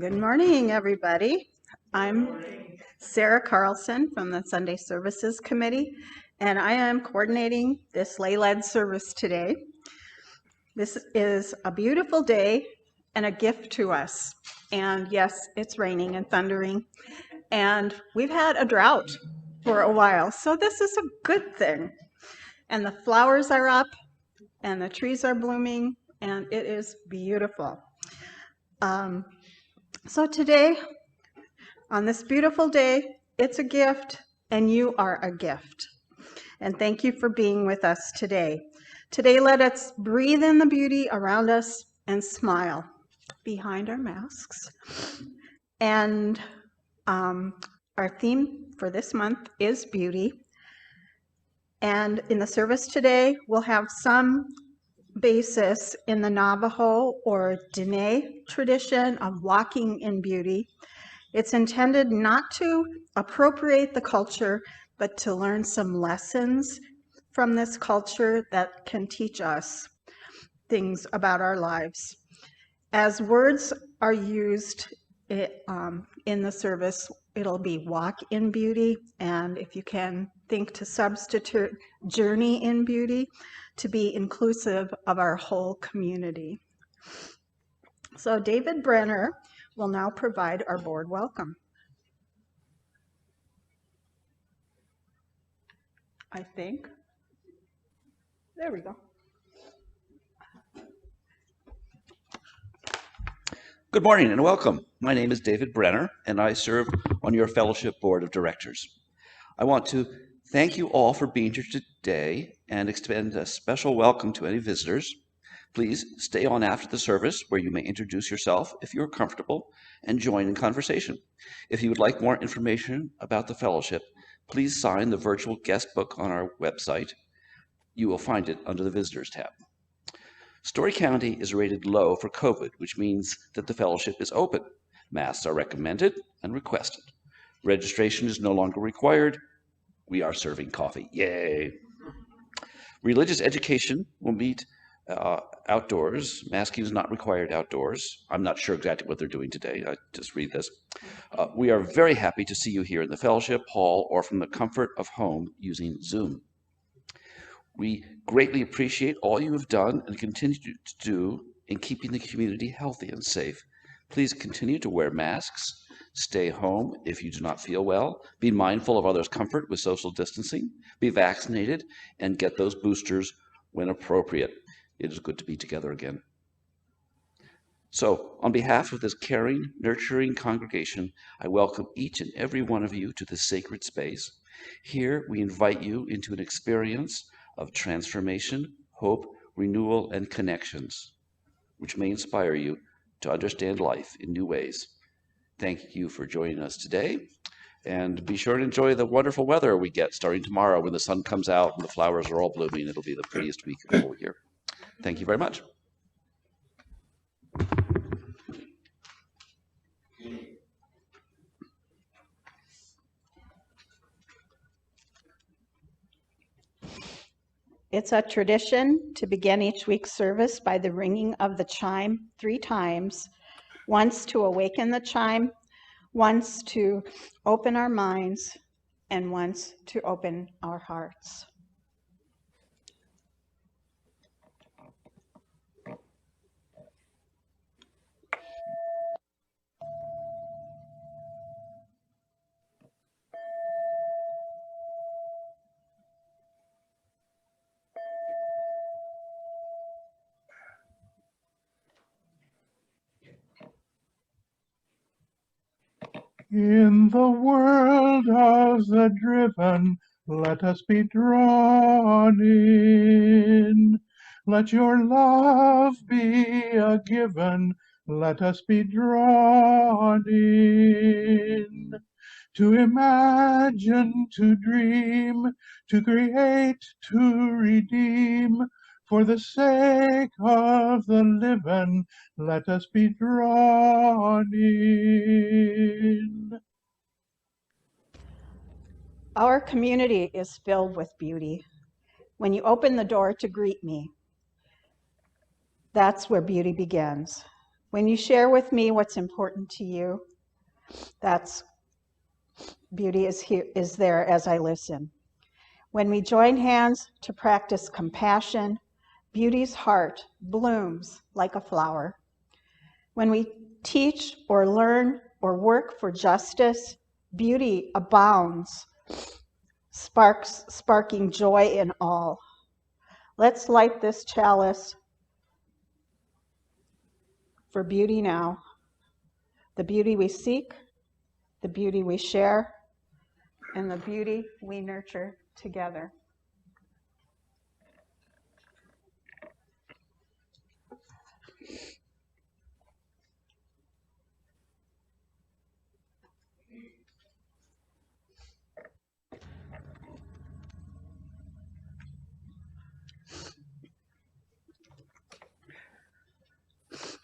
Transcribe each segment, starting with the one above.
Good morning, everybody. I'm Sarah Carlson from the Sunday Services Committee, and I am coordinating this lay-led service today. This is a beautiful day and a gift to us. And yes, it's raining and thundering, and we've had a drought for a while, so this is a good thing. And the flowers are up, and the trees are blooming, and it is beautiful. So today, on this beautiful day, it's a gift, and you are a gift. And thank you for being with us today. Today, let us breathe in the beauty around us and smile behind our masks. And our theme for this month is beauty. And in the service today, we'll have some basis in the Navajo or Diné tradition of walking in beauty. It's intended not to appropriate the culture, but to learn some lessons from this culture that can teach us things about our lives. As words are used in the service, it'll be walk in beauty, and if you can think to substitute journey in beauty to be inclusive of our whole community. So David Brenner will now provide our board welcome. I think. There we go. Good morning and welcome. My name is David Brenner, and I serve on your fellowship board of directors. I want to thank you all for being here today and extend a special welcome to any visitors. Please stay on after the service, where you may introduce yourself if you're comfortable and join in conversation. If you would like more information about the fellowship, please sign the virtual guest book on our website. You will find it under the Visitors tab. Story County is rated low for COVID, which means that the fellowship is open. Masks are recommended and requested. Registration is no longer required. We are serving coffee. Yay! Religious education will meet outdoors. Masking is not required outdoors. I'm not sure exactly what they're doing today. I just read this. We are very happy to see you here in the fellowship hall or from the comfort of home using Zoom. We greatly appreciate all you have done and continue to do in keeping the community healthy and safe. Please continue to wear masks, stay home if you do not feel well, be mindful of others' comfort with social distancing, be vaccinated, and get those boosters when appropriate. It is good to be together again. So, on behalf of this caring, nurturing congregation, I welcome each and every one of you to this sacred space. Here, we invite you into an experience of transformation, hope, renewal, and connections, which may inspire you to understand life in new ways. Thank you for joining us today, and be sure to enjoy the wonderful weather we get starting tomorrow when the sun comes out and the flowers are all blooming. It'll be the prettiest week of the whole year. Thank you very much. It's a tradition to begin each week's service by the ringing of the chime 3 times, once to awaken the chime, once to open our minds, and once to open our hearts. In the world of the driven, let us be drawn in. Let your love be a given, let us be drawn in. To imagine, to dream, to create, to redeem, for the sake of the living, let us be drawn in. Our community is filled with beauty. When you open the door to greet me, that's where beauty begins. When you share with me what's important to you, that's beauty is there as I listen. When we join hands to practice compassion, beauty's heart blooms like a flower. When we teach or learn or work for justice, beauty abounds, sparking joy in all. Let's light this chalice for beauty now, the beauty we seek, the beauty we share, and the beauty we nurture together.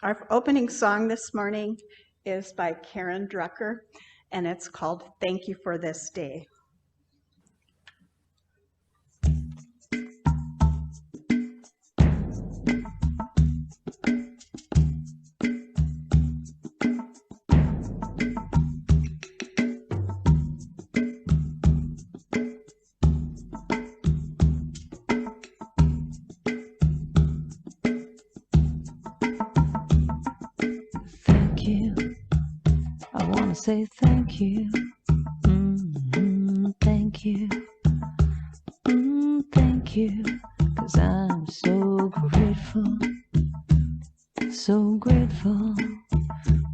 Our opening song this morning is by Karen Drucker, and it's called Thank You for This Day. Say thank you, thank you, thank you, 'cause I'm so grateful,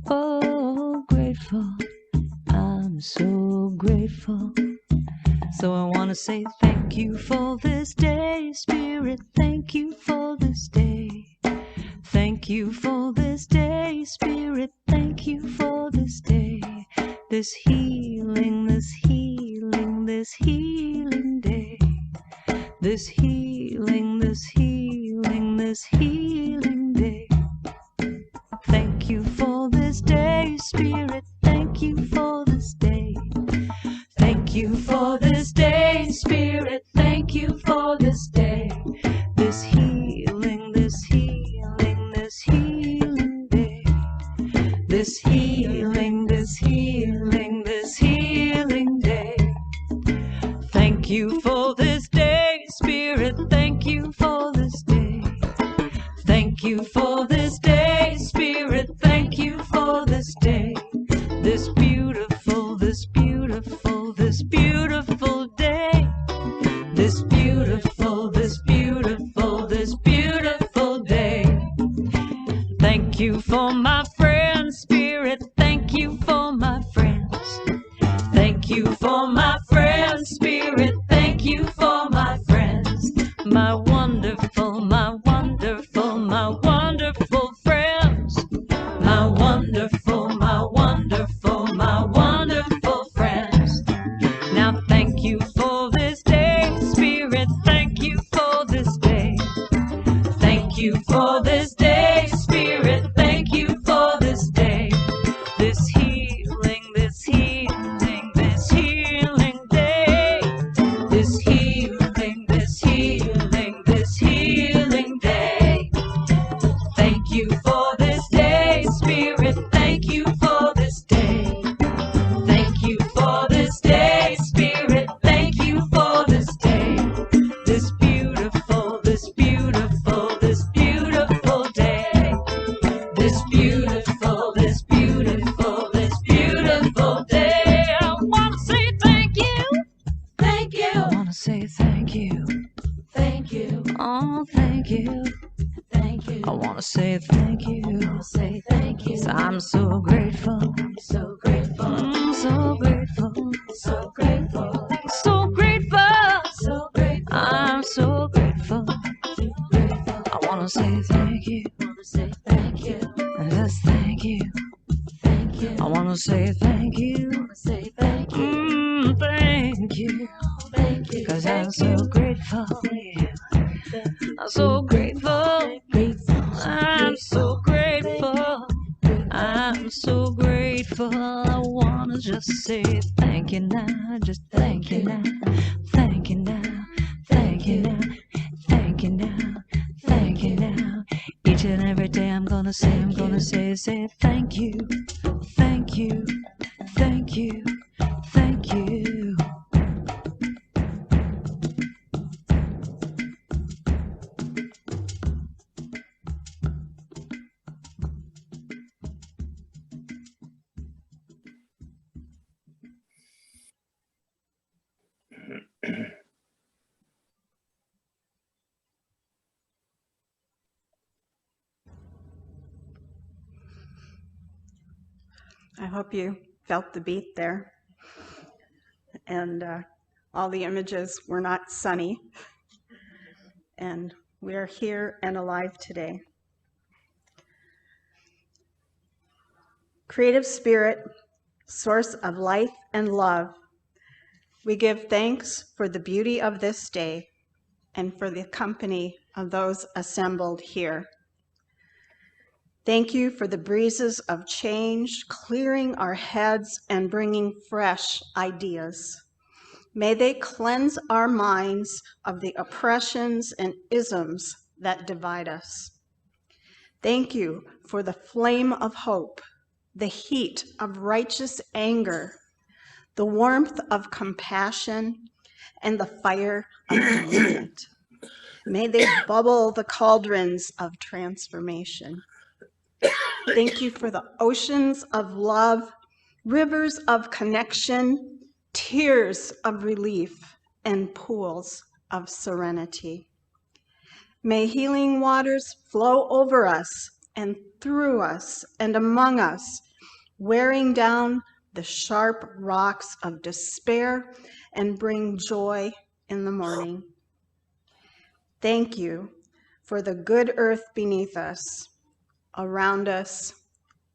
oh grateful, I'm so grateful. So I want to say thank you for this day, Spirit, thank you for this day. Thank you for this day, Spirit, thank you for this day. This healing, this healing, this healing day. This healing, this healing, this healing day. Thank you for this day, Spirit, thank you for this day. Thank you for this day, Spirit, thank you for this day. This healing, this healing, this healing day. This healing, this healing, this healing day. Thank you for this day, Spirit, thank you for this day. Thank you for this day, Spirit, thank you for this day. This beautiful, this beautiful, this beautiful day. This beautiful, this beautiful, this beautiful day. Thank you for my friends, Spirit, thank you for my friends. Thank you for my friends, Spirit, thank you for my friends. My wonderful, my wonderful, my wonderful friends. My wonderful, my wonderful, my wonderful friends. Now thank you for this day, Spirit, thank you for this day. Thank you for this day, Spirit, thank you for this day. This healing, this healing, this healing day. This healing, this healing, this healing day. Thank you for this day, Spirit, thank you for this day. Thank you for this day, Spirit, thank you for this day. This beautiful, this beautiful, this beautiful day. This beautiful, this beautiful, this beautiful day. I want to say thank you. Thank you. I want to say thank you. Thank you. Oh, thank you. Thank you. I want to say thank you. I want to say thank you. 'Cause I'm so grateful. So grateful. So grateful. So grateful. So grateful. So grateful. I'm so grateful. I want to say thank you. I want to say thank you. Yes, thank you. Thank you. I want to say thank you. I want to say thank you. Thank you. Thank you. 'Cause I'm so grateful. I'm so grateful. I'm so grateful. I'm so grateful. I wanna just say thank you now. Just thank you now. Thank you now. Thank you now. Thank you now. Thank you now. Each and every day I'm gonna say thank you, thank you, thank you, thank you. I hope you felt the beat there. And all the images were not sunny. And we are here and alive today. Creative Spirit, source of life and love, we give thanks for the beauty of this day and for the company of those assembled here. Thank you for the breezes of change, clearing our heads and bringing fresh ideas. May they cleanse our minds of the oppressions and isms that divide us. Thank you for the flame of hope, the heat of righteous anger, the warmth of compassion, and the fire of commitment. May they bubble the cauldrons of transformation. Thank you for the oceans of love, rivers of connection, tears of relief, and pools of serenity. May healing waters flow over us and through us and among us, wearing down the sharp rocks of despair and bring joy in the morning. Thank you for the good earth beneath us, around us,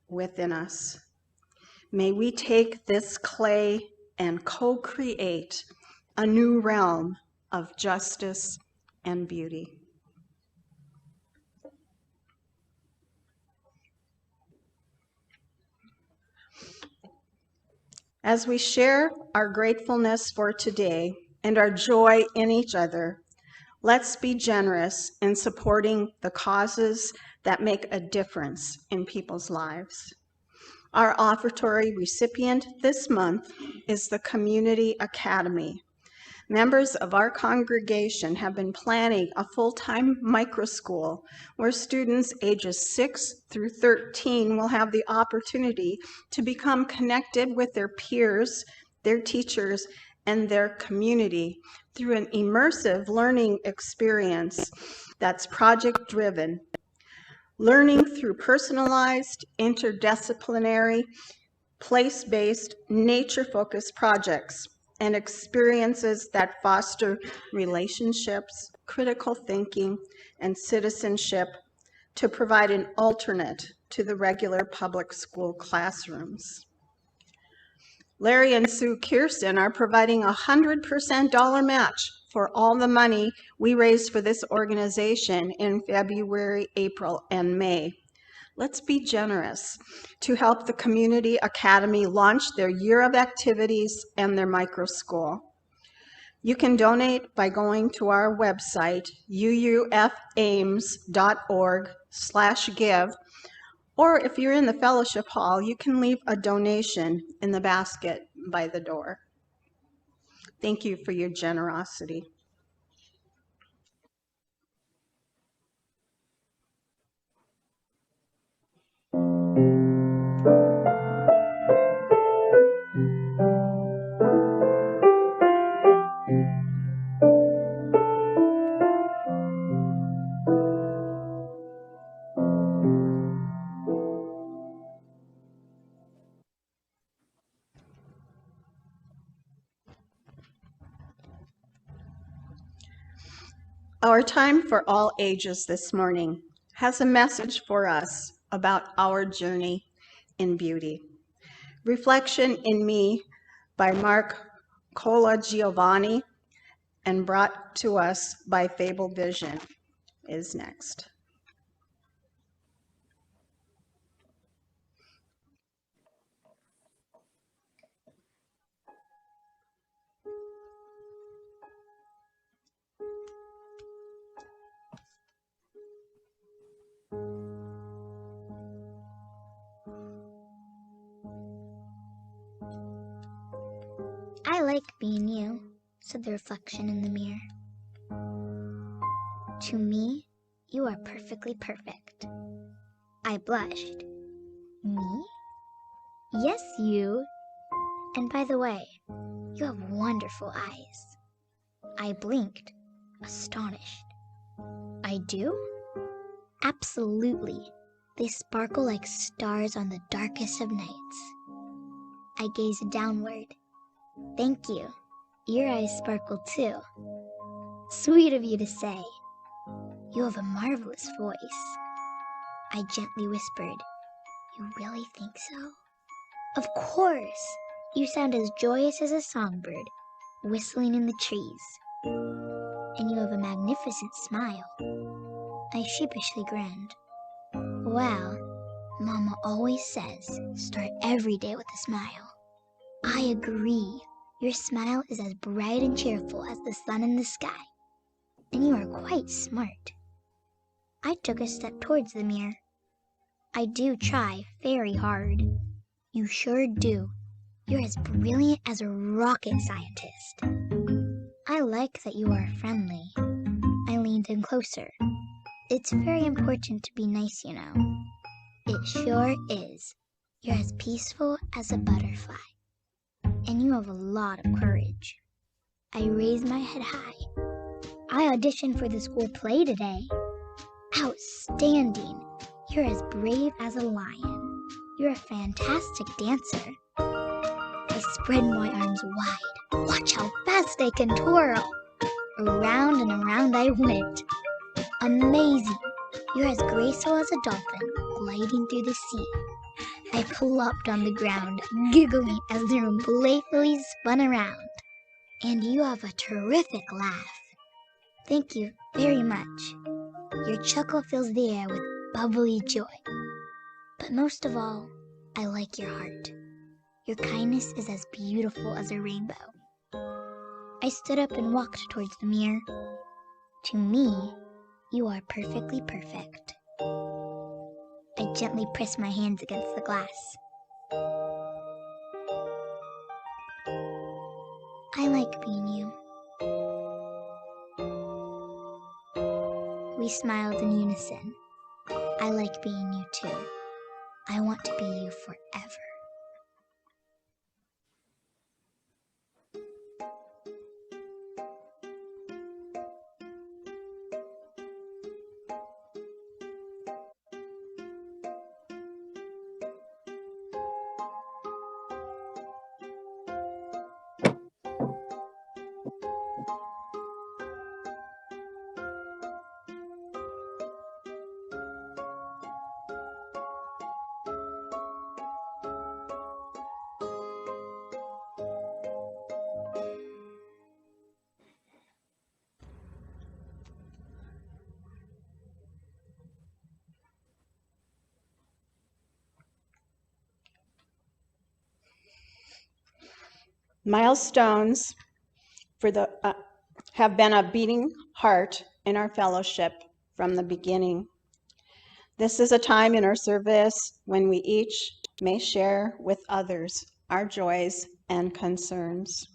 within us. May we take this clay and co-create a new realm of justice and beauty. As we share our gratefulness for today and our joy in each other, let's be generous in supporting the causes that make a difference in people's lives. Our offertory recipient this month is the Community Academy. Members of our congregation have been planning a full-time microschool where students ages 6 through 13 will have the opportunity to become connected with their peers, their teachers, and their community through an immersive learning experience that's project-driven. Learning through personalized, interdisciplinary, place-based, nature-focused projects and experiences that foster relationships, critical thinking, and citizenship to provide an alternate to the regular public school classrooms. Larry and Sue Kirsten are providing a 100% dollar match for all the money we raise for this organization in February, April, and May. Let's be generous to help the Community Academy launch their year of activities and their micro school. You can donate by going to our website, uufames.org/give, or if you're in the fellowship hall, you can leave a donation in the basket by the door. Thank you for your generosity. Our Time for All Ages this morning has a message for us about our journey in beauty. Reflection in Me by Mark Colagiovanni and brought to us by Fable Vision is next. like being you," said the reflection in the mirror. "To me, you are perfectly perfect." I blushed. "Me?" "Yes, you. And by the way, you have wonderful eyes." I blinked, astonished. "I do?" "Absolutely. They sparkle like stars on the darkest of nights." I gazed downward. "Thank you. Your eyes sparkle too." "Sweet of you to say." "You have a marvelous voice." I gently whispered, "You really think so?" "Of course. You sound as joyous as a songbird, whistling in the trees. And you have a magnificent smile." I sheepishly grinned. "Well, Mama always says, start every day with a smile." I agree. Your smile is as bright and cheerful as the sun in the sky. And you are quite smart. I took a step towards the mirror. "I do try very hard." "You sure do. You're as brilliant as a rocket scientist." "I like that you are friendly." I leaned in closer. "It's very important to be nice, you know." "It sure is. You're as peaceful as a butterfly. And you have a lot of courage." I raised my head high. "I auditioned for the school play today." "Outstanding. You're as brave as a lion. You're a fantastic dancer." I spread my arms wide. Watch how fast I can twirl. Around and around I went. "Amazing. You're as graceful as a dolphin gliding through the sea." I plopped on the ground, giggling as the room playfully spun around. "And you have a terrific laugh." "Thank you very much. Your chuckle fills the air with bubbly joy. But most of all, I like your heart. Your kindness is as beautiful as a rainbow." I stood up and walked towards the mirror. "To me, you are perfectly perfect." I gently pressed my hands against the glass. "I like being you." We smiled in unison. "I like being you too. I want to be you forever." Milestones have been a beating heart in our fellowship from the beginning. This is a time in our service when we each may share with others our joys and concerns.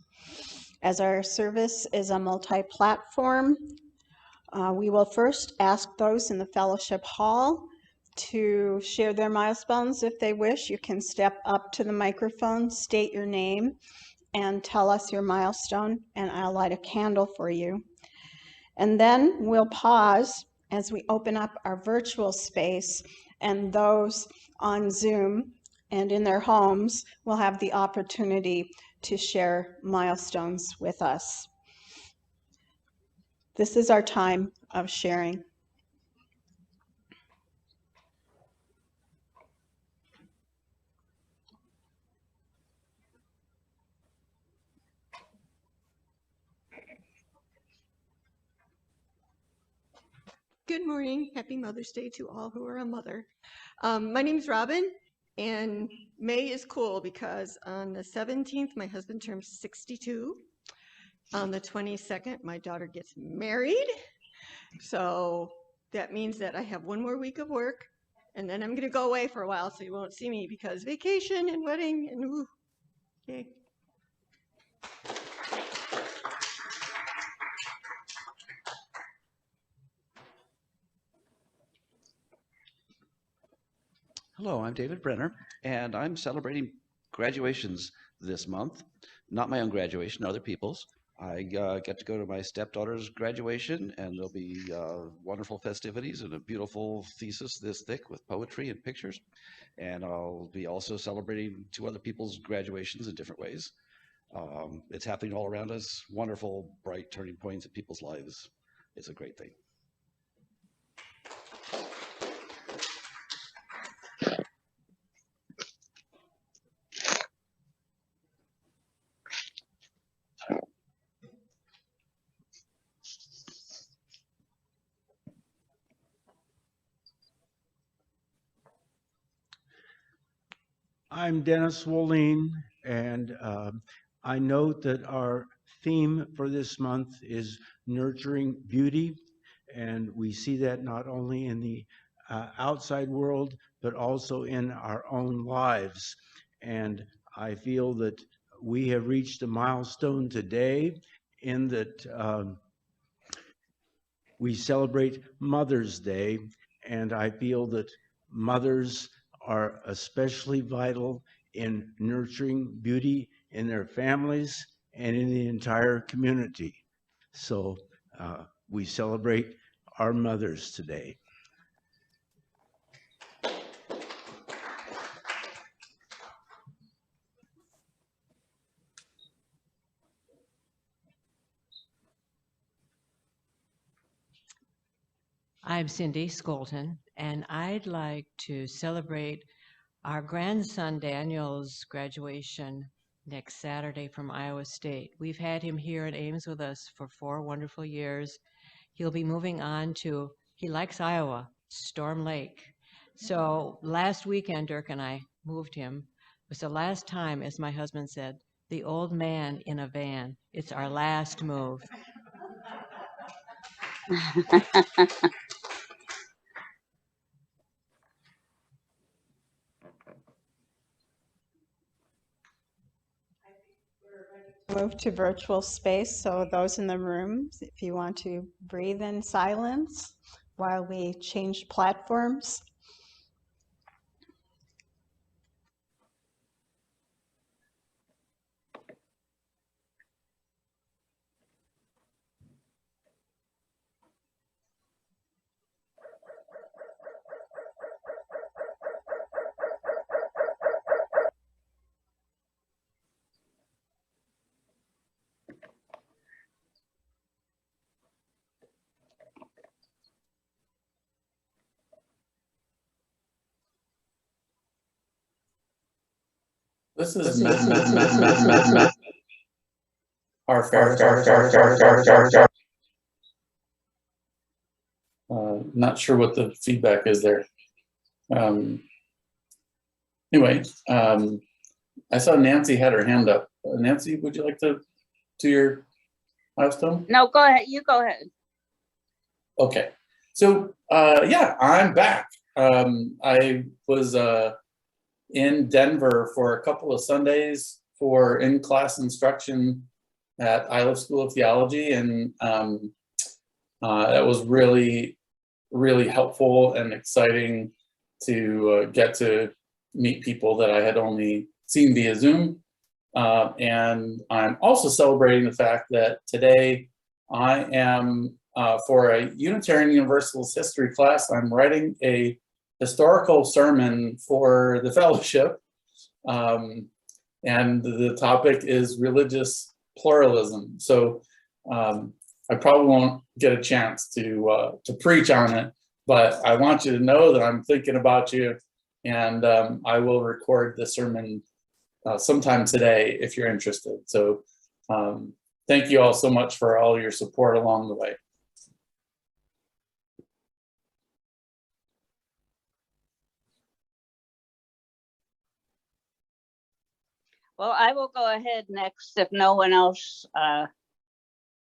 As our service is a multi-platform, we will first ask those in the fellowship hall to share their milestones if they wish. You can step up to the microphone, state your name, and tell us your milestone, and I'll light a candle for you. And then we'll pause as we open up our virtual space, and those on Zoom and in their homes will have the opportunity to share milestones with us. This is our time of sharing. Good morning. Happy Mother's Day to all who are a mother. My name is Robin, and May is cool because on the 17th, my husband turns 62. On the 22nd, my daughter gets married. So that means that I have one more week of work, and then I'm going to go away for a while, so you won't see me because vacation and wedding and ooh. Okay. Hello, I'm David Brenner, and I'm celebrating graduations this month. Not my own graduation, other people's. I get to go to my stepdaughter's graduation, and there'll be wonderful festivities and a beautiful thesis this thick with poetry and pictures. And I'll be also celebrating two other people's graduations in different ways. It's happening all around us. Wonderful, bright turning points in people's lives. It's a great thing. I'm Dennis Woline, and I note that our theme for this month is nurturing beauty, and we see that not only in the outside world, but also in our own lives. And I feel that we have reached a milestone today in that we celebrate Mother's Day, and I feel that mothers are especially vital in nurturing beauty in their families and in the entire community. So we celebrate our mothers today. I'm Cindy Skolton, and I'd like to celebrate our grandson Daniel's graduation next Saturday from Iowa State. We've had him here in Ames with us for 4 wonderful years. He'll be moving on to, he likes Iowa, Storm Lake. So last weekend, Dirk and I moved him. It was the last time, as my husband said, the old man in a van. It's our last move. Move to virtual space, so those in the room, if you want to breathe in silence while we change platforms. This is our fair. Not sure what the feedback is there. Anyway, I saw Nancy had her hand up. Nancy, would you like to do your milestone? No, go ahead. You go ahead. Okay. So yeah, I'm back. I was in Denver for a couple of Sundays for in-class instruction at Iliff School of Theology, and that was really, really helpful and exciting to get to meet people that I had only seen via Zoom. And I'm also celebrating the fact that today I am, for a Unitarian Universalist history class, I'm writing a historical sermon for the fellowship. And the topic is religious pluralism. So I probably won't get a chance to preach on it, but I want you to know that I'm thinking about you, and I will record the sermon sometime today if you're interested. So thank you all so much for all your support along the way. Well, I will go ahead next if no one else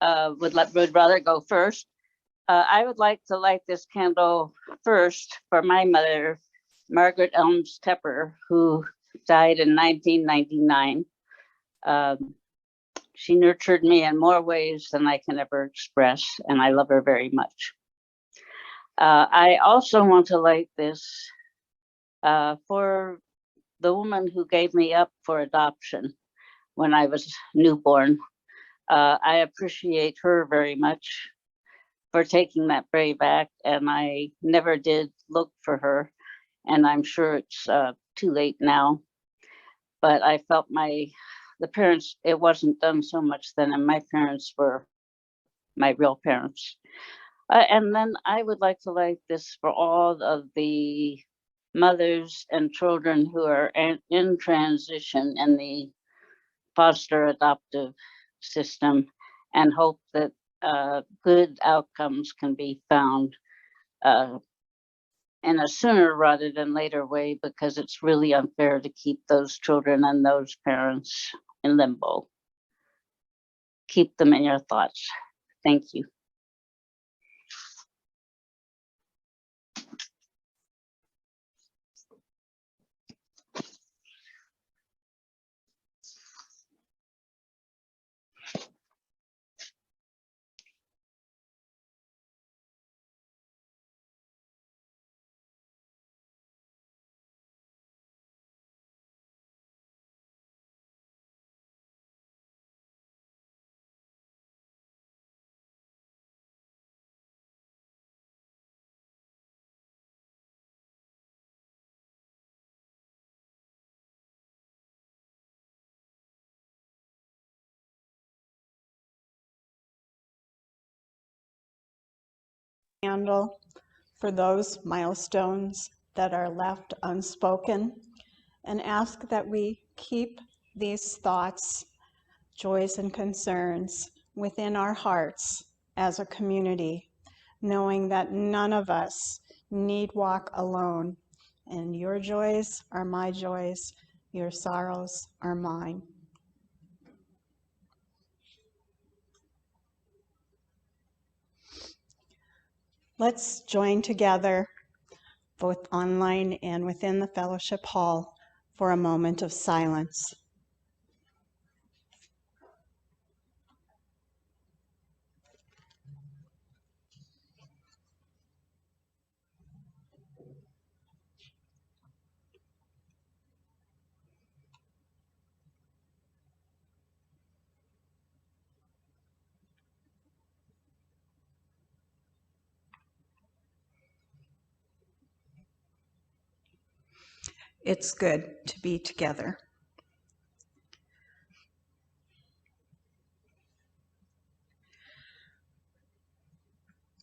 would rather go first. I would like to light this candle first for my mother, Margaret Elms Tepper, who died in 1999. She nurtured me in more ways than I can ever express, and I love her very much. I also want to light this For the woman who gave me up for adoption when I was newborn, I appreciate her very much for taking that brave act, and I never did look for her, and I'm sure it's too late now. But I felt the parents, it wasn't done so much then, and my parents were my real parents. And then I would like to like this for all of the mothers and children who are in transition in the foster adoptive system, and hope that good outcomes can be found in a sooner rather than later way, because it's really unfair to keep those children and those parents in limbo. Keep them in your thoughts. Thank you. Candle for those milestones that are left unspoken, and ask that we keep these thoughts, joys, and concerns within our hearts as a community, knowing that none of us need walk alone, and your joys are my joys, your sorrows are mine. Let's join together, both online and within the fellowship hall, for a moment of silence. It's good to be together.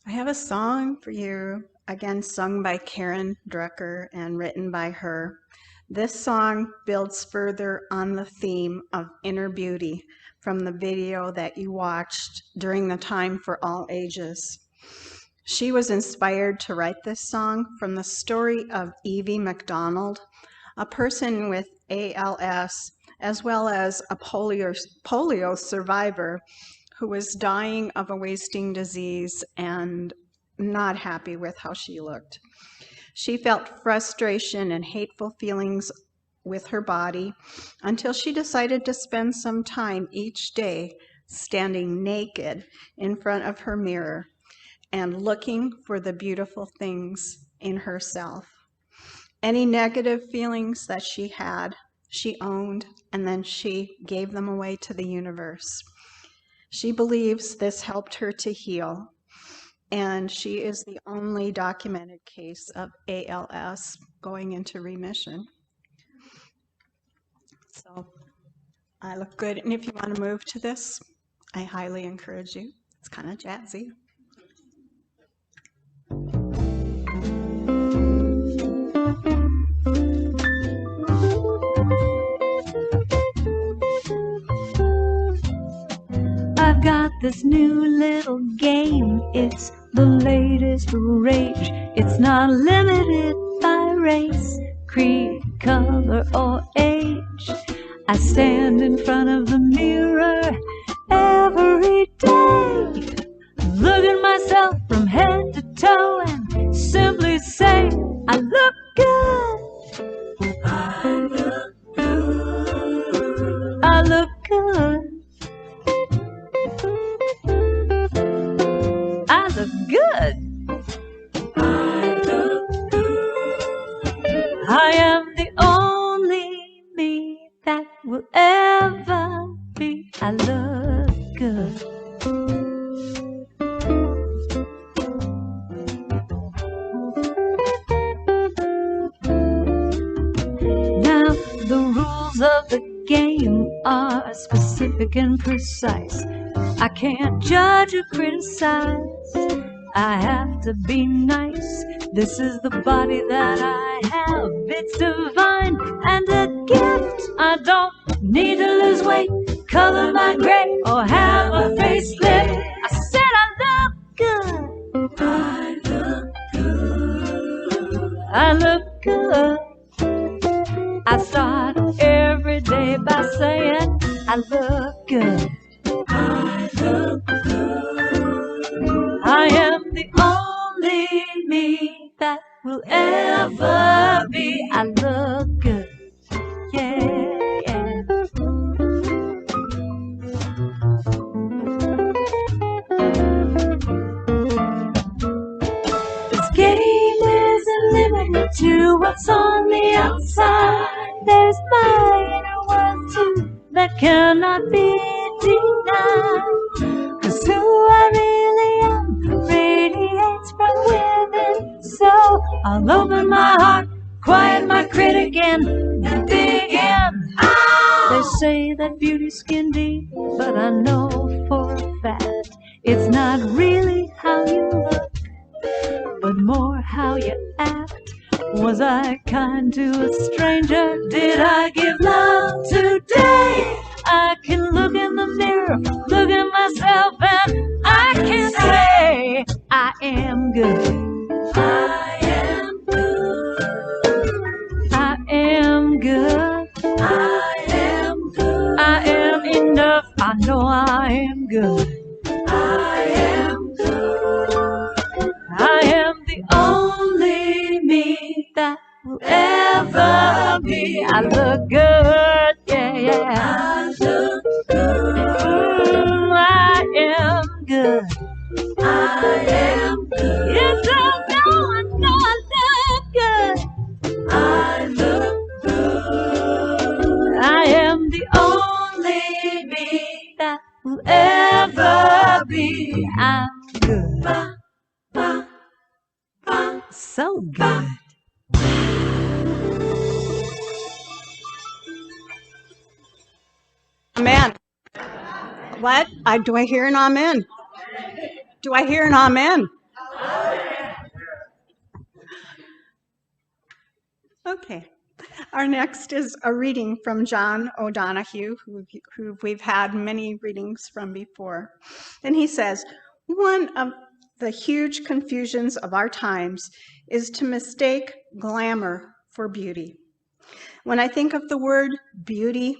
I have a song for you, again sung by Karen Drucker and written by her. This song builds further on the theme of inner beauty from the video that you watched during the Time for All Ages. She was inspired to write this song from the story of Evie McDonald, a person with ALS, as well as a polio survivor who was dying of a wasting disease and not happy with how she looked. She felt frustration and hateful feelings with her body until she decided to spend some time each day standing naked in front of her mirror and looking for the beautiful things in herself. Any negative feelings that she had, she owned, and then she gave them away to the universe. She believes this helped her to heal, and she is the only documented case of ALS going into remission. So I look good, and if you want to move to this, I highly encourage you. It's kind of jazzy. I've got this new little game. It's the latest rage. It's not limited by race, creed, color, or age. I stand in front of the mirror every day, look at myself from head to toe and simply say, I look good. I look good. I look good. I look good. I look good. I that will ever be. I look good. Now the rules of the game are specific and precise. I can't judge or criticize. I have to be nice. This is the body that I have. It's divine and a gift. I don't need to lose weight, color my gray, or have a facelift. I said I look good. I look good. I look good. I start every day by saying I look good. I look good. I am the only me that will ever be. I look good. Yeah, yeah. This game isn't limited to what's on the outside. There's my inner world too that cannot be denied. 'Cause who I really am radiates from within. So I'll open my heart, quiet my critic, and begin. They say that beauty's skin deep, but I know for a fact it's not really how you look, but more how you act. Was I kind to a stranger? Did I give love today? I can look in the mirror, look at myself, and I can say I am good. I am good. I am good. I am good. I am enough. I know I am good. I am good. I am the only me that will ever be. I look good, yeah, yeah. I look good. I am good. I am good. Yes, I know I look good. I look good. I am the only me that will ever be. I'm good. So good. Amen. What? Do I hear an amen? Do I hear an amen? Okay. Our next is a reading from John O'Donohue, who we've had many readings from before. And he says, one of the huge confusions of our times is to mistake glamour for beauty. When I think of the word beauty,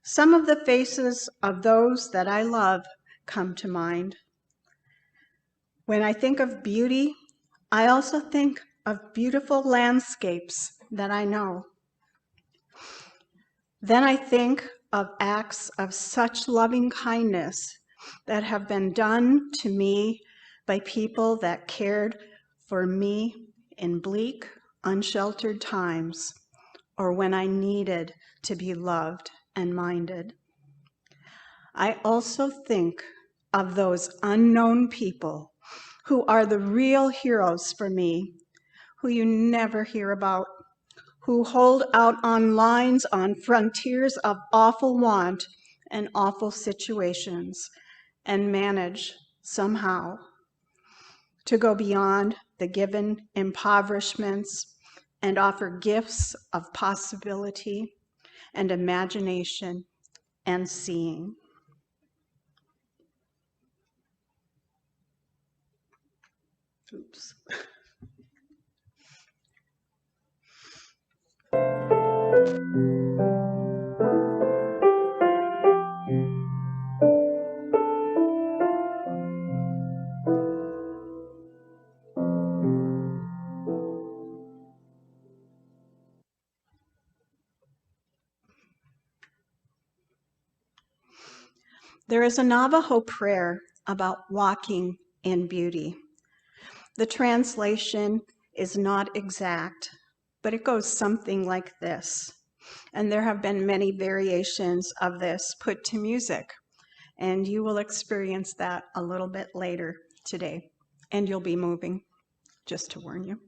some of the faces of those that I love come to mind. When I think of beauty, I also think of beautiful landscapes that I know. Then I think of acts of such loving kindness that have been done to me by people that cared for me in bleak, unsheltered times, or when I needed to be loved and minded. I also think of those unknown people who are the real heroes for me, who you never hear about, who hold out on lines on frontiers of awful want and awful situations and manage somehow to go beyond the given impoverishments and offer gifts of possibility and imagination and seeing. Oops. There is a Navajo prayer about walking in beauty. The translation is not exact, but it goes something like this. And there have been many variations of this put to music. And you will experience that a little bit later today. And you'll be moving, just to warn you.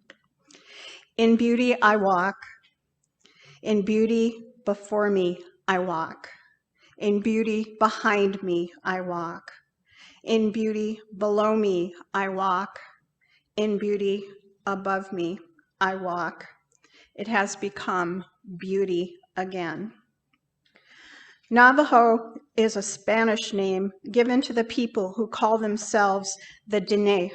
In beauty I walk. In beauty before me I walk. In beauty behind me I walk. In beauty below me I walk. In beauty above me I walk. It has become beauty again. Navajo is a Spanish name given to the people who call themselves the Diné.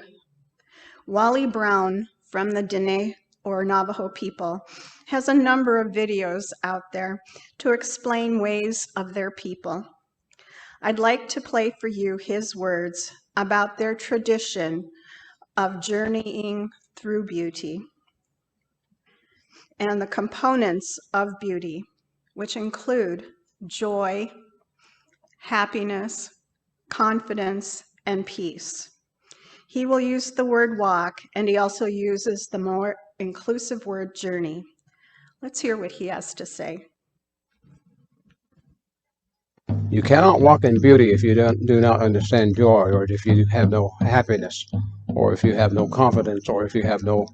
Wally Brown from the Diné, or Navajo people, has a number of videos out there to explain ways of their people. I'd like to play for you his words about their tradition of journeying through beauty and the components of beauty, which include joy, happiness, confidence, and peace. He will use the word walk, and he also uses the more inclusive word journey. Let's hear what he has to say. You cannot walk in beauty if you do not understand joy, or if you have no happiness, or if you have no confidence, or if you have no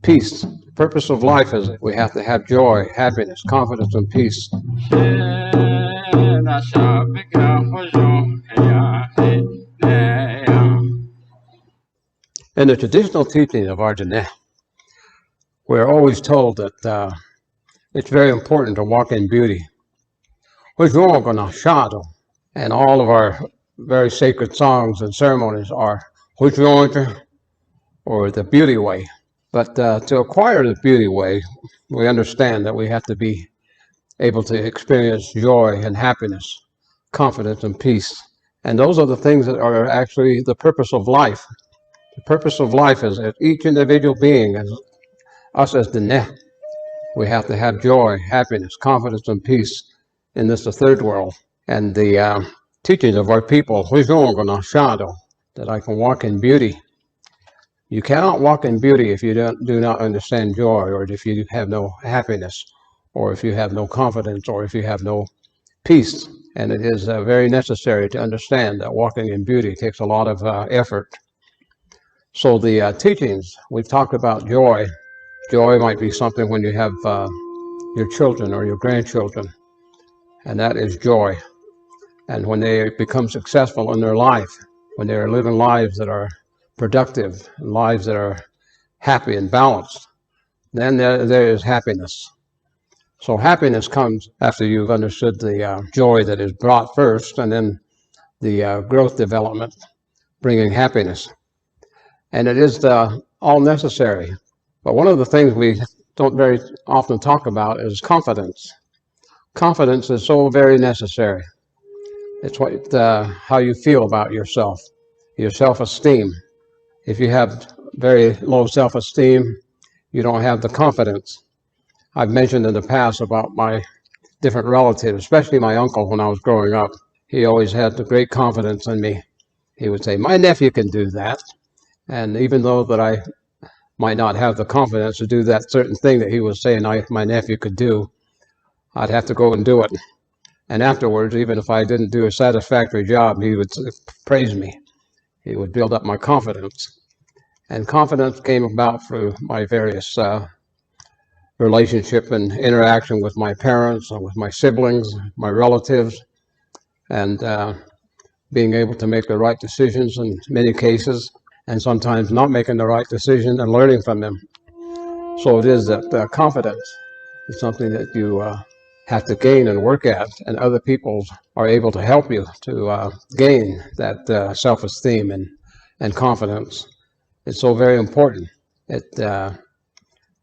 peace. The purpose of life is that we have to have joy, happiness, confidence, and peace. In the traditional teaching of our Diné, we're always told that it's very important to walk in beauty. And all of our very sacred songs and ceremonies are or the beauty way. But to acquire the beauty way, we understand that we have to be able to experience joy and happiness, confidence and peace. And those are the things that are actually the purpose of life. The purpose of life is that each individual being, as us as Diné, we have to have joy, happiness, confidence, and peace in this, the third world. And the teachings of our people, that I can walk in beauty. You cannot walk in beauty if you do not understand joy, or if you have no happiness, or if you have no confidence, or if you have no peace. And it is very necessary to understand that walking in beauty takes a lot of effort. So the teachings, we've talked about joy. Joy might be something when you have your children or your grandchildren, and that is joy. And when they become successful in their life, when they are living lives that are productive, lives that are happy and balanced, then there is happiness. So happiness comes after you've understood the joy that is brought first, and then the growth development, bringing happiness. And it is all necessary. But one of the things we don't very often talk about is confidence. Confidence is so very necessary. It's how you feel about yourself, your self-esteem. If you have very low self-esteem, you don't have the confidence. I've mentioned in the past about my different relatives, especially my uncle when I was growing up. He always had the great confidence in me. He would say, "My nephew can do that." And even though that I might not have the confidence to do that certain thing that he was saying my nephew could do, I'd have to go and do it. And afterwards, even if I didn't do a satisfactory job, he would praise me. He would build up my confidence. And confidence came about through my various relationship and interaction with my parents, and with my siblings, my relatives, and being able to make the right decisions in many cases, and sometimes not making the right decision and learning from them. So it is that confidence is something that you have to gain and work at, and other people are able to help you to gain that self-esteem and confidence. It's so very important. It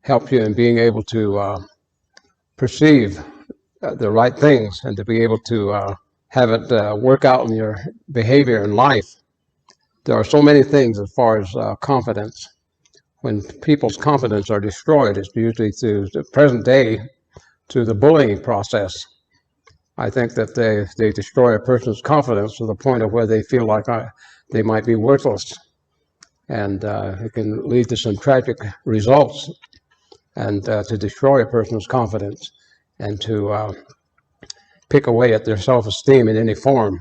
helps you in being able to perceive the right things, and to be able to have it work out in your behavior in life. There are so many things as far as confidence. When people's confidence are destroyed, it's usually through the present day, to the bullying process. I think that they destroy a person's confidence to the point of where they feel like they might be worthless. And it can lead to some tragic results, and to destroy a person's confidence. and to pick away at their self-esteem in any form.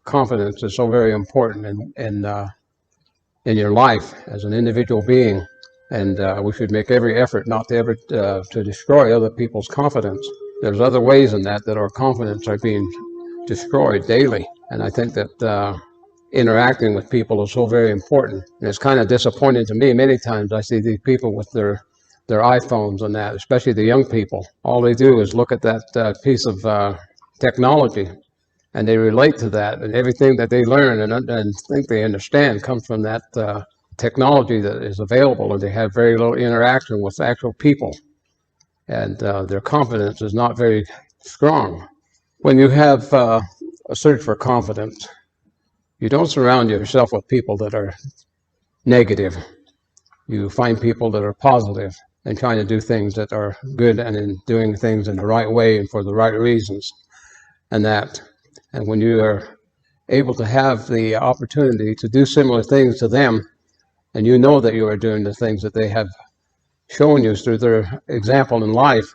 Confidence is so very important in your life as an individual being, and we should make every effort not to ever to destroy other people's confidence. There's other ways in that our confidence are being destroyed daily, and I think that interacting with people is so very important. And it's kind of disappointing to me many times. I see these people with their iPhones and that, especially the young people. All they do is look at that piece of technology, and they relate to that, and everything that they learn and think they understand comes from that technology that is available, and they have very little interaction with actual people, and their confidence is not very strong. When you have a search for confidence, you don't surround yourself with people that are negative. You find people that are positive and trying to do things that are good and in doing things in the right way and for the right reasons and that. And when you are able to have the opportunity to do similar things to them, and you know that you are doing the things that they have shown you through their example in life,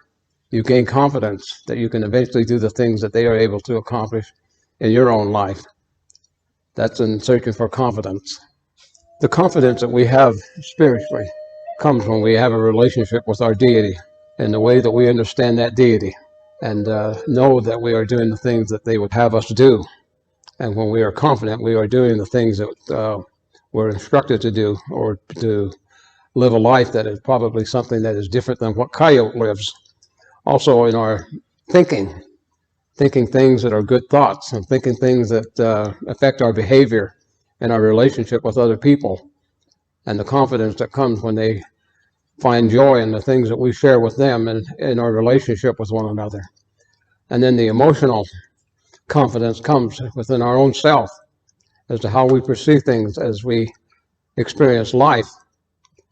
you gain confidence that you can eventually do the things that they are able to accomplish in your own life. That's in searching for confidence. The confidence that we have spiritually comes when we have a relationship with our deity in the way that we understand that deity and know that we are doing the things that they would have us do. And when we are confident, we are doing the things that we're instructed to do, or to live a life that is probably something that is different than what Coyote lives. Also in our thinking things that are good thoughts, and thinking things that affect our behavior and our relationship with other people, and the confidence that comes when they find joy in the things that we share with them and in our relationship with one another. And then the emotional confidence comes within our own self as to how we perceive things as we experience life,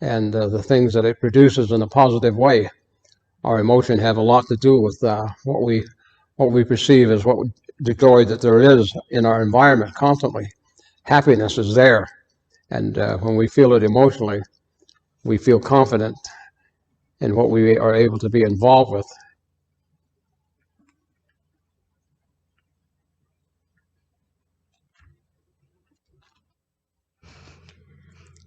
and the things that it produces in a positive way. Our emotion have a lot to do with what we perceive as the joy that there is in our environment constantly. Happiness is there, and when we feel it emotionally, we feel confident in what we are able to be involved with.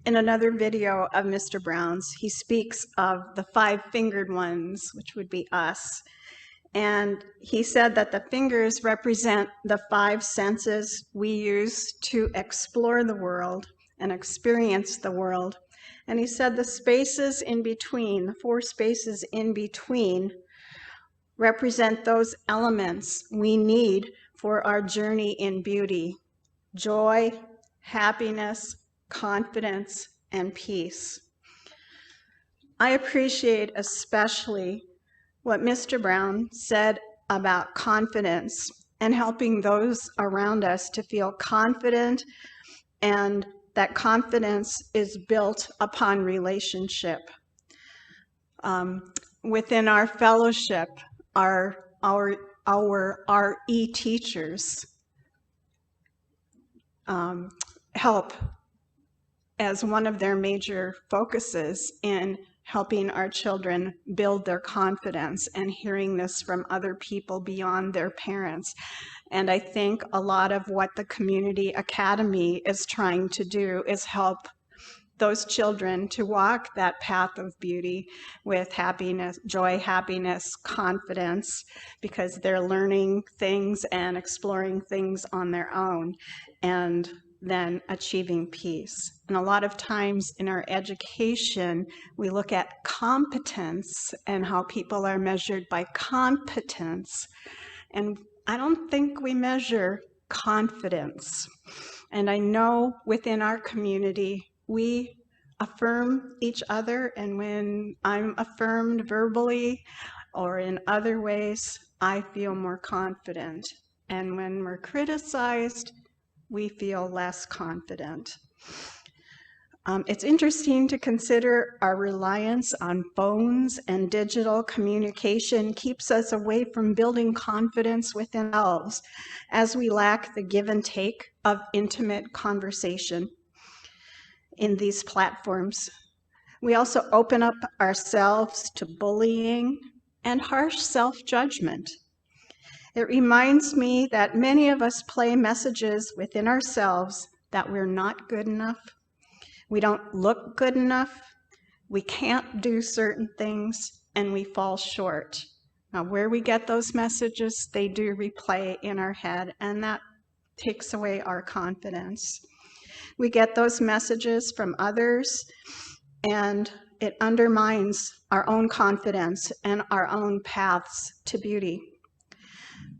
In another video of Mr. Brown's, he speaks of the five-fingered ones, which would be us. And he said that the fingers represent the five senses we use to explore the world and experience the world. And he said the spaces in between, the four spaces in between, represent those elements we need for our journey in beauty: joy, happiness, confidence, and peace. I appreciate especially what Mr. Brown said about confidence and helping those around us to feel confident, and that confidence is built upon relationship. Within our fellowship, our RE teachers help as one of their major focuses in helping our children build their confidence, and hearing this from other people beyond their parents. And I think a lot of what the Community Academy is trying to do is help those children to walk that path of beauty with happiness, joy, happiness, confidence, because they're learning things and exploring things on their own, and then achieving peace. And a lot of times in our education, we look at competence and how people are measured by competence. And I don't think we measure confidence. And I know within our community, we affirm each other. And when I'm affirmed verbally or in other ways, I feel more confident. And when we're criticized, we feel less confident. It's interesting to consider our reliance on phones and digital communication keeps us away from building confidence within ourselves, as we lack the give and take of intimate conversation in these platforms. We also open up ourselves to bullying and harsh self-judgment. It reminds me that many of us play messages within ourselves that we're not good enough, we don't look good enough, we can't do certain things, and we fall short. Now, where we get those messages, they do replay in our head, and that takes away our confidence. We get those messages from others, and it undermines our own confidence and our own paths to beauty.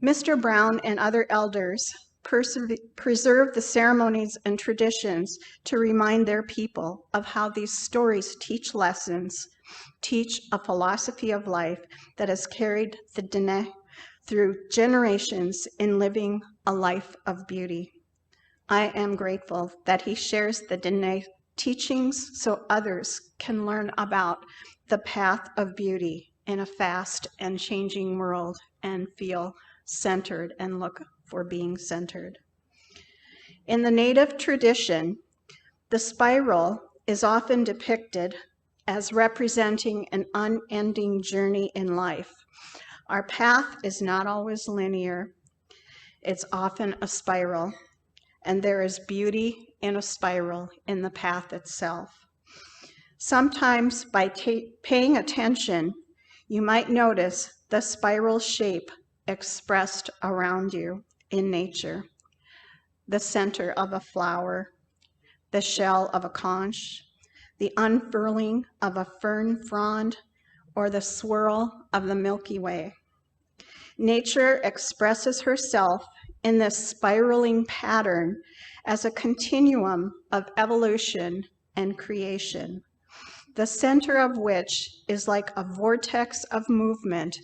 Mr. Brown and other elders preserve the ceremonies and traditions to remind their people of how these stories teach lessons, teach a philosophy of life that has carried the Dene through generations in living a life of beauty. I am grateful that he shares the Dene teachings so others can learn about the path of beauty in a fast and changing world and feel centered and look for being centered. In the Native tradition, the spiral is often depicted as representing an unending journey in life. Our path is not always linear. It's often a spiral, and there is beauty in a spiral in the path itself. Sometimes by paying attention, you might notice the spiral shape expressed around you in nature. The center of a flower, the shell of a conch, the unfurling of a fern frond, or the swirl of the Milky Way. Nature expresses herself in this spiraling pattern as a continuum of evolution and creation, the center of which is like a vortex of movement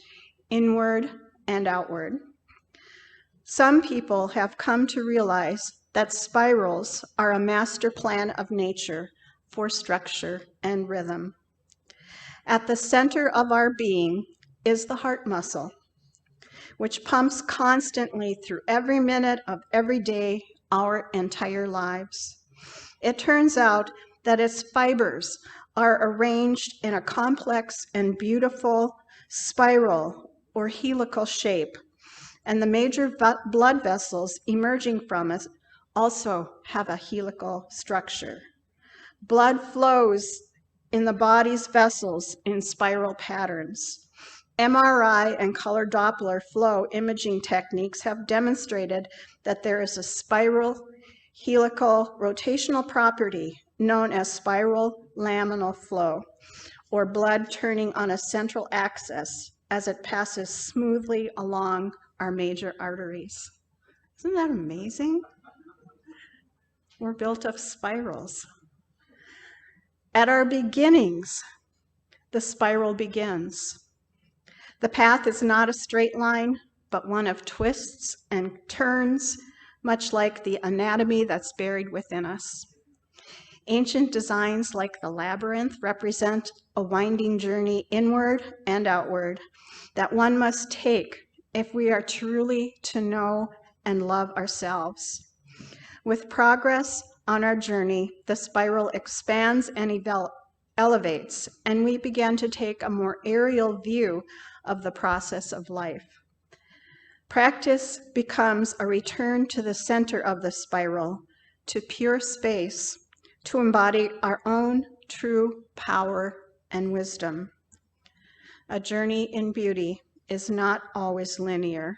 inward and outward. Some people have come to realize that spirals are a master plan of nature for structure and rhythm. At the center of our being is the heart muscle, which pumps constantly through every minute of every day, our entire lives. It turns out that its fibers are arranged in a complex and beautiful spiral or helical shape, and the major blood vessels emerging from it also have a helical structure. Blood flows in the body's vessels in spiral patterns. MRI and color Doppler flow imaging techniques have demonstrated that there is a spiral helical rotational property known as spiral laminal flow, or blood turning on a central axis as it passes smoothly along our major arteries. Isn't that amazing? We're built of spirals. At our beginnings, the spiral begins. The path is not a straight line, but one of twists and turns, much like the anatomy that's buried within us. Ancient designs like the labyrinth represent a winding journey inward and outward that one must take if we are truly to know and love ourselves. With progress on our journey, the spiral expands and elevates, and we begin to take a more aerial view of the process of life. Practice becomes a return to the center of the spiral, to pure space, to embody our own true power and wisdom. A journey in beauty is not always linear,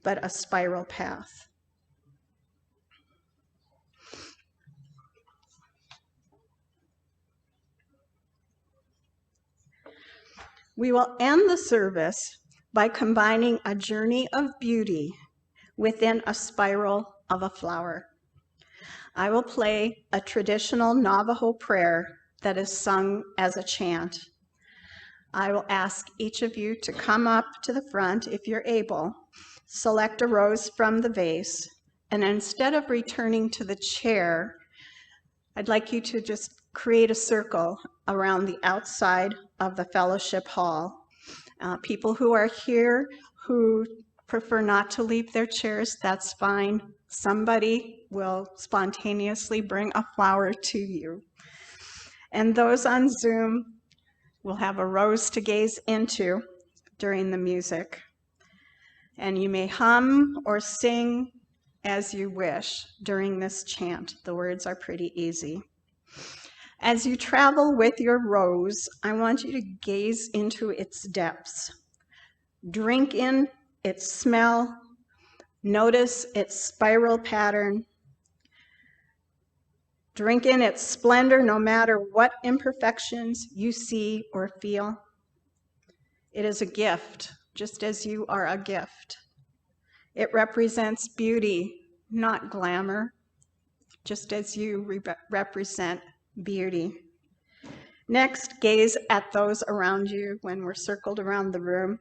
but a spiral path. We will end the service by combining a journey of beauty within a spiral of a flower. I will play a traditional Navajo prayer that is sung as a chant. I will ask each of you to come up to the front if you're able, select a rose from the vase, and instead of returning to the chair, I'd like you to just create a circle around the outside of the fellowship hall. People who are here who prefer not to leave their chairs, that's fine. Somebody will spontaneously bring a flower to you. And those on Zoom will have a rose to gaze into, during the music. And you may hum or sing as you wish during this chant. The words are pretty easy. As you travel with your rose, I want you to gaze into its depths. Drink in its smell. Notice its spiral pattern. Drink in its splendor no matter what imperfections you see or feel. It is a gift, just as you are a gift. It represents beauty, not glamour, just as you represent beauty. Next, gaze at those around you when we're circled around the room.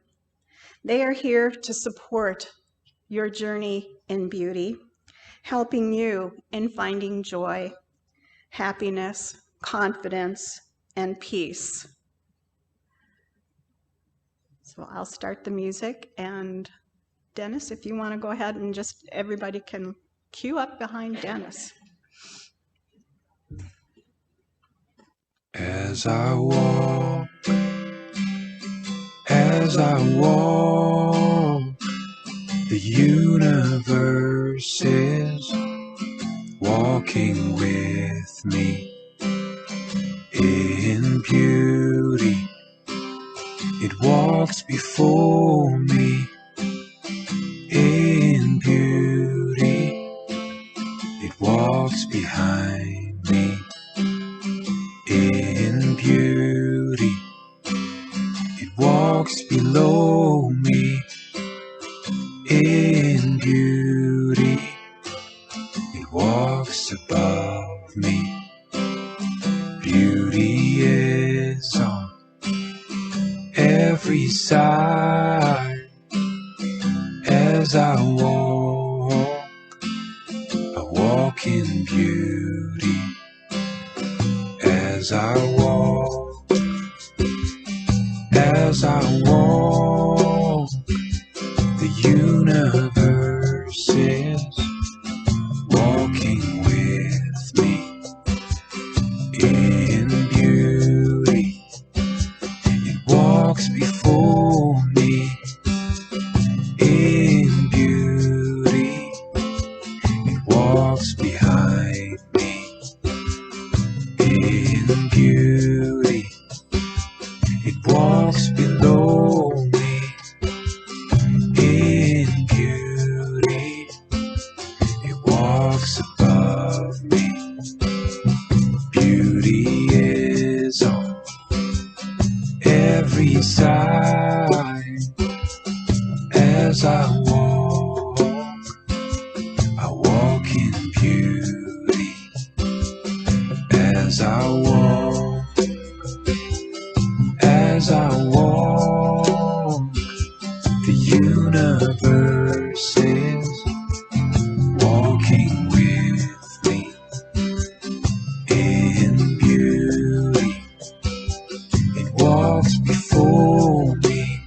They are here to support your journey in beauty, helping you in finding joy, happiness, confidence, and peace. So I'll start the music, and Dennis, if you want to go ahead and just everybody can queue up behind Dennis. As I walk, the universe is walking with me in beauty. It walks before me in beauty. It walks behind me in beauty. It walks below me in beauty. It walks above me. Beauty is on every side. As I walk in beauty. As I walk, the universe is walking with me in beauty. It walks before me in beauty. It walks behind me in beauty. It walks below me in beauty. It walks above me. Beauty is on every side. As I walk in beauty. As I walk, the universe is walking with me in beauty. It walks before me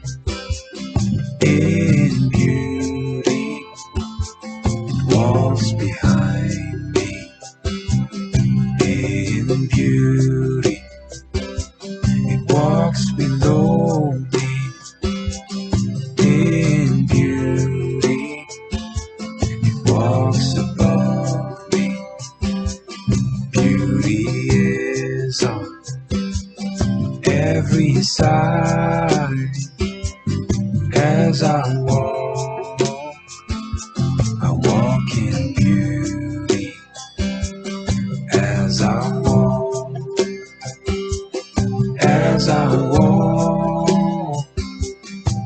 in beauty. It walks behind me in beauty. It walks below me in beauty. It walks above me. Beauty is on every side. As I walk in beauty. As I walk,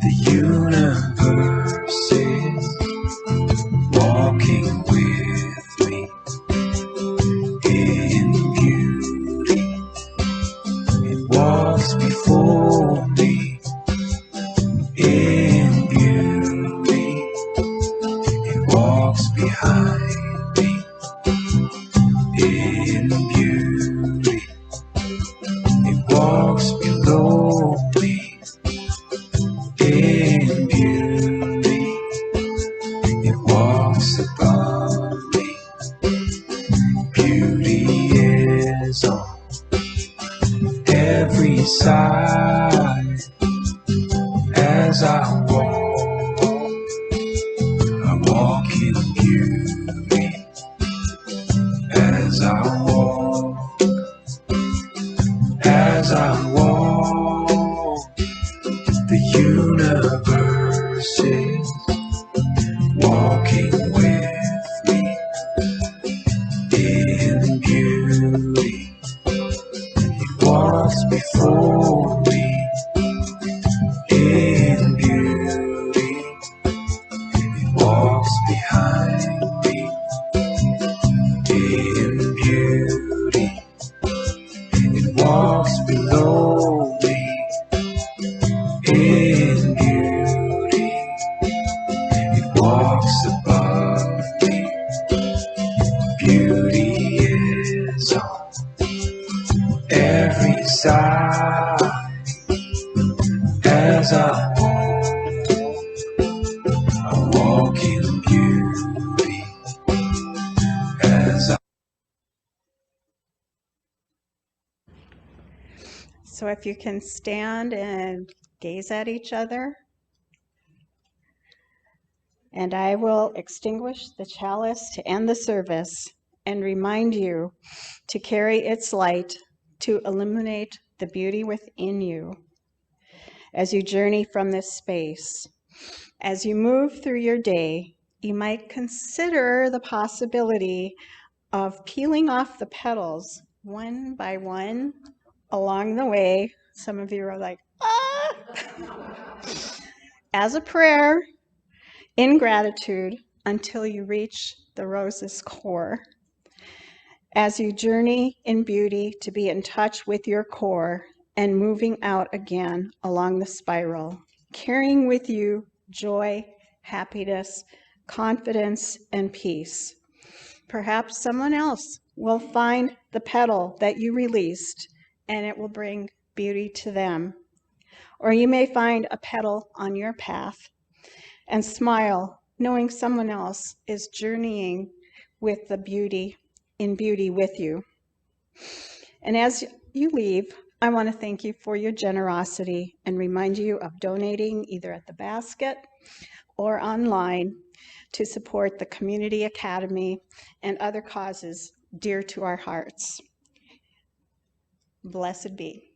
the universe is walking with me in beauty. It walks before me in beauty. It walks behind me in beauty. It walks below me in beauty. It walks above me. Beauty is on every side. As I in beauty as I walk, as I walk. The universe is walking with me in beauty. It walks before me in beauty. It walks behind me in beauty. It walks below me in beauty. It walks above me. Beauty is on every side as I walk in beauty as I. So if you can stand and gaze at each other, and I will extinguish the chalice to end the service and remind you to carry its light to illuminate the beauty within you as you journey from this space. As you move through your day, you might consider the possibility of peeling off the petals one by one along the way. Some of you are like, ah! As a prayer in gratitude until you reach the rose's core. As you journey in beauty to be in touch with your core and moving out again along the spiral, carrying with you joy, happiness, confidence, and peace. Perhaps someone else will find the petal that you released and it will bring beauty to them. Or you may find a petal on your path and smile, knowing someone else is journeying with the beauty in beauty with you. And as you leave, I want to thank you for your generosity and remind you of donating either at the basket or online to support the Community Academy and other causes dear to our hearts. Blessed be.